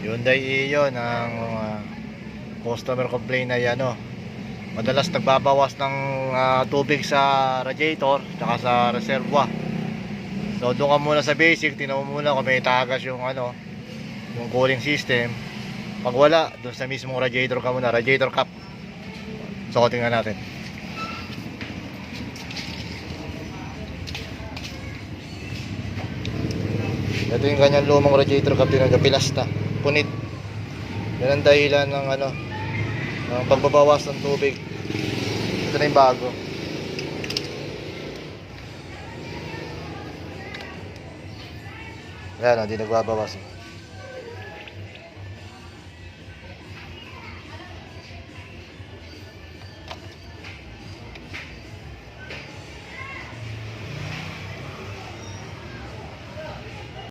Hyundai Ion ang customer complaint ay madalas nagbabawas ng tubig sa radiator tsaka sa reservoir. So doon ka muna sa basic, tingnan mo muna kung may tagas yung yung cooling system. Pag wala, doon sa mismong radiator ka muna, radiator cap. So tingnan natin. Ito yung kanyang lumang radiator cap, yung nagapilasta, punit. Yan ang dahilan ng ng pagbabawas ng tubig. Ito na yung bago. Yan, hindi nagbabawas.